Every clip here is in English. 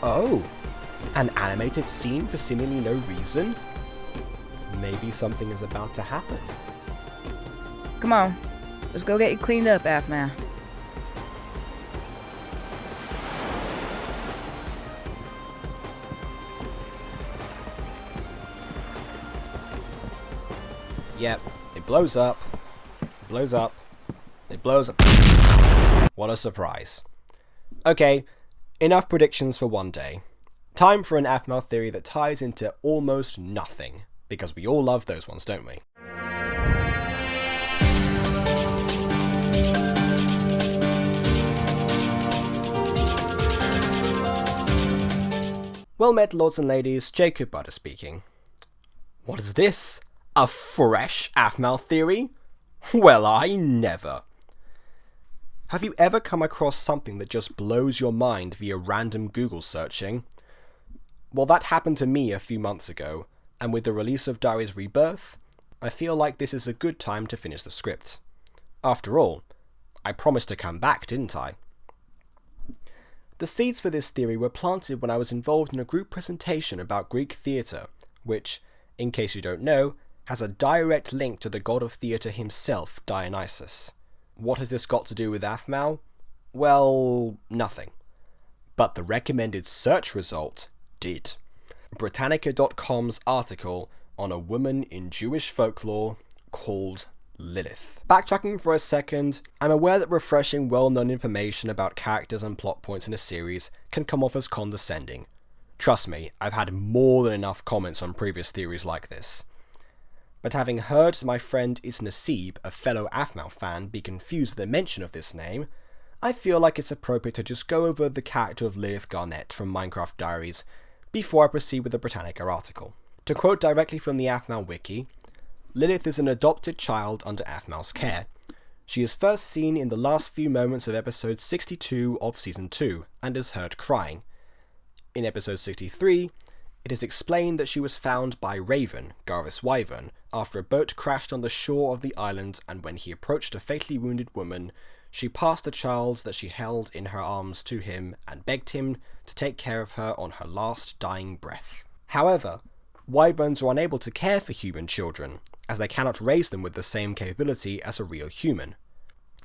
Oh, an animated scene for seemingly no reason? Maybe something is about to happen. Come on, let's go get you cleaned up, Aphmau. Yep, it blows up, it blows up, it blows up. What a surprise. Okay, enough predictions for one day. Time for an Aphmau theory that ties into almost nothing, because we all love those ones, don't we? Well met, lords and ladies, Jacob Butter speaking. What is this? A fresh Aphmau theory? Well, I never. Have you ever come across something that just blows your mind via random Google searching? Well, that happened to me a few months ago, and with the release of Diaries Rebirth, I feel like this is a good time to finish the script. After all, I promised to come back, didn't I? The seeds for this theory were planted when I was involved in a group presentation about Greek theatre, which, in case you don't know, has a direct link to the god of theatre himself, Dionysus. What has this got to do with Aphmau? Well, nothing. But the recommended search result did. Britannica.com's article on a woman in Jewish folklore called Lilith. Backtracking for a second, I'm aware that refreshing well-known information about characters and plot points in a series can come off as condescending. Trust me, I've had more than enough comments on previous theories like this. But having heard my friend Nasib, a fellow Aphmau fan, be confused at the mention of this name, I feel like it's appropriate to just go over the character of Lilith Garnett from Minecraft Diaries before I proceed with the Britannica article. To quote directly from the Aphmau wiki, Lilith is an adopted child under Aphmau's care. She is first seen in the last few moments of episode 62 of season 2 and is heard crying. In episode 63, it is explained that she was found by Raven, Gareth's wyvern, after a boat crashed on the shore of the island, and when he approached a fatally wounded woman, she passed the child that she held in her arms to him and begged him to take care of her on her last dying breath. However, wyverns are unable to care for human children, as they cannot raise them with the same capability as a real human.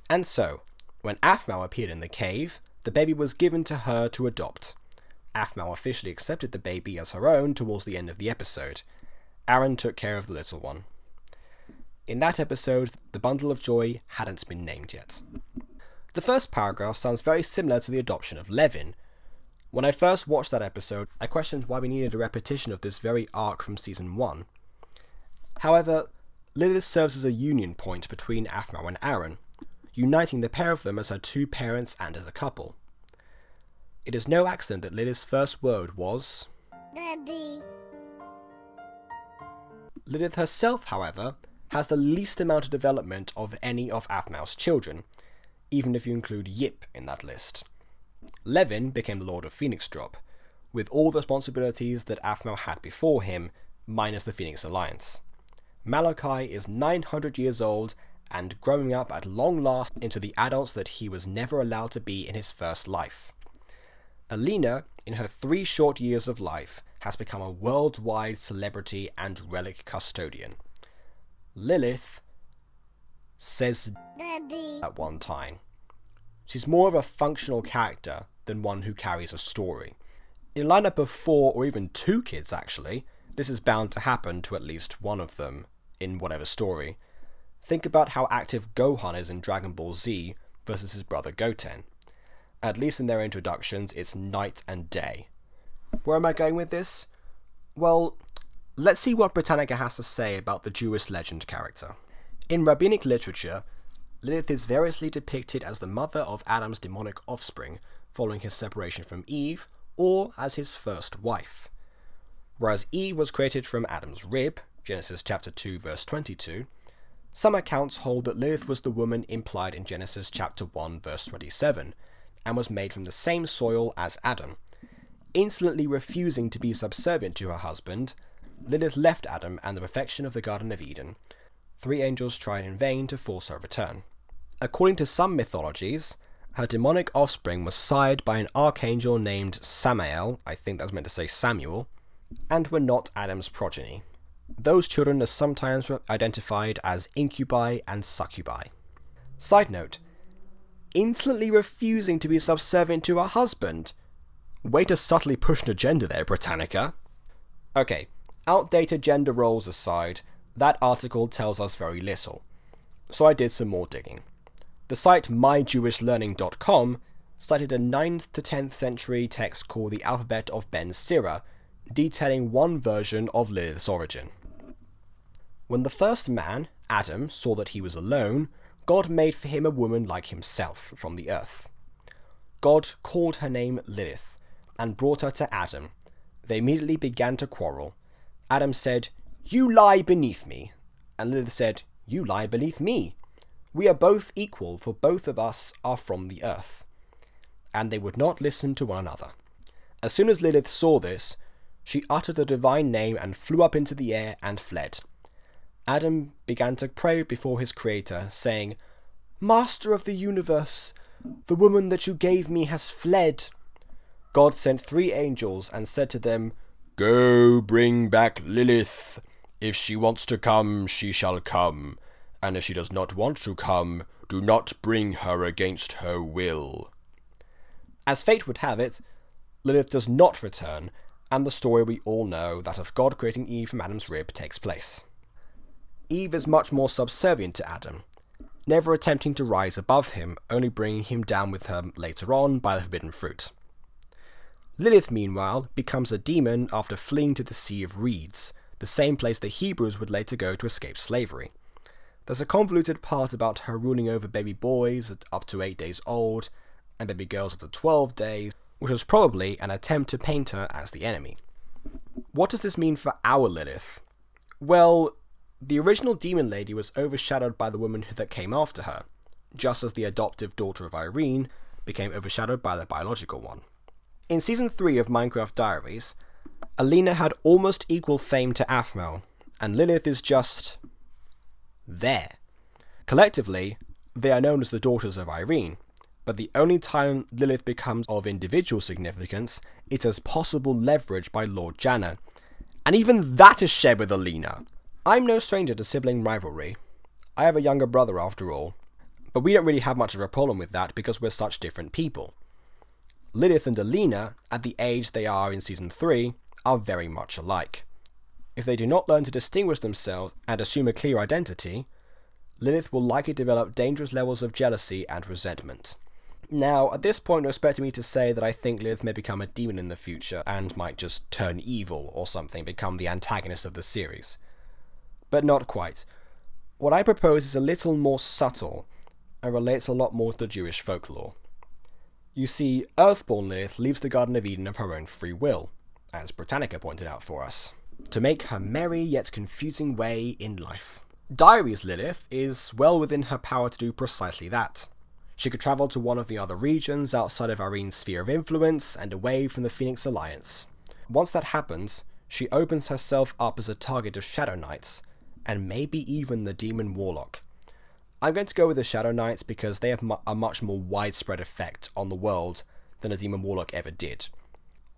And so, when Aphmau appeared in the cave, the baby was given to her to adopt. Aphmau officially accepted the baby as her own towards the end of the episode. Aaron took care of the little one. In that episode, the bundle of joy hadn't been named yet. The first paragraph sounds very similar to the adoption of Levin. When I first watched that episode, I questioned why we needed a repetition of this very arc from season 1. However, Lilith serves as a union point between Aphmau and Aaron, uniting the pair of them as her two parents and as a couple. It is no accident that Lilith's first word was Daddy. Lilith herself, however, has the least amount of development of any of Aphmau's children, even if you include Yip in that list. Levin became the Lord of Phoenix Drop, with all the responsibilities that Aphmau had before him, minus the Phoenix Alliance. Malachi is 900 years old and growing up at long last into the adults that he was never allowed to be in his first life. Alina, in her 3 short years of life, has become a worldwide celebrity and relic custodian. Lilith says Daddy at one time. She's more of a functional character than one who carries a story. In a lineup of 4 or even 2 kids actually, this is bound to happen to at least one of them in whatever story. Think about how active Gohan is in Dragon Ball Z versus his brother Goten. At least in their introductions, it's night and day. Where am I going with this? Well, let's see what Britannica has to say about the Jewish legend character. In rabbinic literature, Lilith is variously depicted as the mother of Adam's demonic offspring following his separation from Eve, or as his first wife. Whereas Eve was created from Adam's rib, Genesis chapter 2 verse 22, some accounts hold that Lilith was the woman implied in Genesis chapter 1 verse 27, and was made from the same soil as Adam. Insolently refusing to be subservient to her husband, Lilith left Adam and the perfection of the Garden of Eden. 3 angels tried in vain to force her return. According to some mythologies, Her demonic offspring was sired by an archangel named Samael, I think that's meant to say Samuel, and were not Adam's progeny. Those children are sometimes identified as incubi and succubi. Side note, insolently refusing to be subservient to her husband. Way to subtly push an agenda there, Britannica. Okay, outdated gender roles aside, that article tells us very little, so I did some more digging. The site myjewishlearning.com cited a 9th to 10th century text called the Alphabet of Ben Sira, detailing one version of Lilith's origin. When the first man, Adam, saw that he was alone, God made for him a woman like himself from the earth. God called her name Lilith, and brought her to Adam. They immediately began to quarrel. Adam said, "You lie beneath me," and Lilith said, "You lie beneath me. We are both equal, for both of us are from the earth." And they would not listen to one another. As soon as Lilith saw this, she uttered the divine name and flew up into the air and fled. Adam began to pray before his creator, saying, "Master of the universe, the woman that you gave me has fled." God sent 3 angels and said to them, "Go bring back Lilith. If she wants to come, she shall come. And if she does not want to come, do not bring her against her will." As fate would have it, Lilith does not return, and the story we all know, that of God creating Eve from Adam's rib, takes place. Eve is much more subservient to Adam, never attempting to rise above him, only bringing him down with her later on by the forbidden fruit. Lilith, meanwhile, becomes a demon after fleeing to the Sea of Reeds, the same place the Hebrews would later go to escape slavery. There's a convoluted part about her ruling over baby boys up to 8 days old, and baby girls up to 12 days, which was probably an attempt to paint her as the enemy. What does this mean for our Lilith? Well, the original demon lady was overshadowed by the woman that came after her, just as the adoptive daughter of Irene became overshadowed by the biological one. In Season 3 of Minecraft Diaries, Alina had almost equal fame to Aphmau, and Lilith is just there. Collectively, they are known as the Daughters of Irene, but the only time Lilith becomes of individual significance is as possible leverage by Lord Janna, and even that is shared with Alina. I'm no stranger to sibling rivalry. I have a younger brother after all, but we don't really have much of a problem with that because we're such different people. Lilith and Alina, at the age they are in Season 3, are very much alike. If they do not learn to distinguish themselves and assume a clear identity, Lilith will likely develop dangerous levels of jealousy and resentment. Now, at this point, you're expecting me to say that I think Lilith may become a demon in the future and might just turn evil or something, become the antagonist of the series. But not quite. What I propose is a little more subtle and relates a lot more to the Jewish folklore. You see, Earthborn Lilith leaves the Garden of Eden of her own free will, as Britannica pointed out for us, to make her merry yet confusing way in life. Diaries Lilith is well within her power to do precisely that. She could travel to one of the other regions outside of Irene's sphere of influence and away from the Phoenix Alliance. Once that happens, she opens herself up as a target of Shadow Knights, and maybe even the Demon Warlock. I'm going to go with the Shadow Knights because they have a much more widespread effect on the world than a Demon Warlock ever did.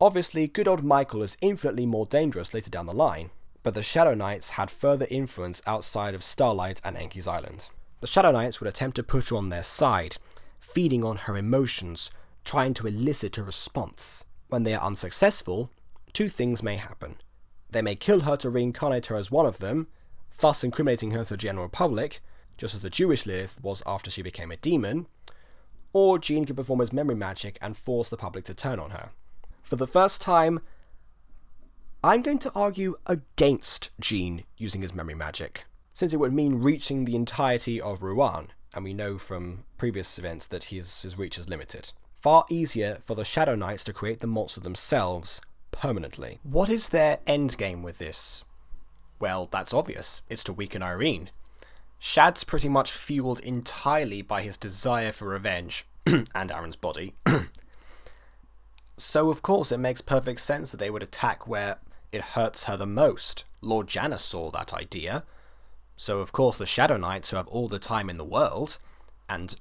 Obviously, good old Michael is infinitely more dangerous later down the line, but the Shadow Knights had further influence outside of Starlight and Enki's Island. The Shadow Knights would attempt to put her on their side, feeding on her emotions, trying to elicit a response. When they are unsuccessful, 2 things may happen. They may kill her to reincarnate her as one of them, thus incriminating her to the general public, just as the Jewish Lilith was after she became a demon, or Jean could perform his memory magic and force the public to turn on her. For the first time, I'm going to argue against Jean using his memory magic, since it would mean reaching the entirety of Ruan, and we know from previous events that his reach is limited. Far easier for the Shadow Knights to create the monster themselves permanently. What is their endgame with this? Well, that's obvious. It's to weaken Irene. Shad's pretty much fueled entirely by his desire for revenge, and Aaron's body. So of course it makes perfect sense that they would attack where it hurts her the most. Lord Janna saw that idea. So of course the Shadow Knights, who have all the time in the world, and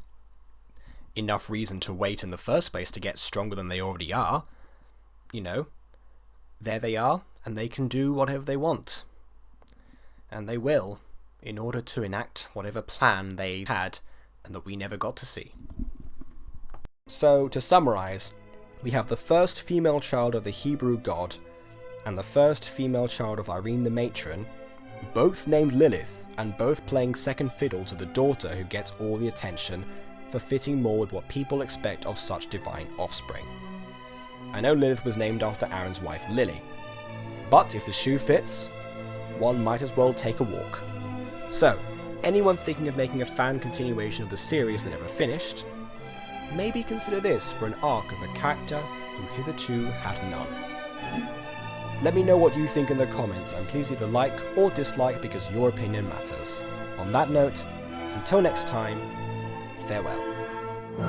enough reason to wait in the first place to get stronger than they already are, you know, there they are, and they can do whatever they want. And they will, in order to enact whatever plan they had and that we never got to see. So, to summarize, we have the first female child of the Hebrew god and the first female child of Irene the Matron, both named Lilith and both playing second fiddle to the daughter who gets all the attention for fitting more with what people expect of such divine offspring. I know Lilith was named after Aaron's wife Lily, but if the shoe fits, one might as well take a walk. So, anyone thinking of making a fan continuation of the series that never finished, maybe consider this for an arc of a character who hitherto had none. Let me know what you think in the comments, and please either like or dislike because your opinion matters. On that note, until next time, farewell.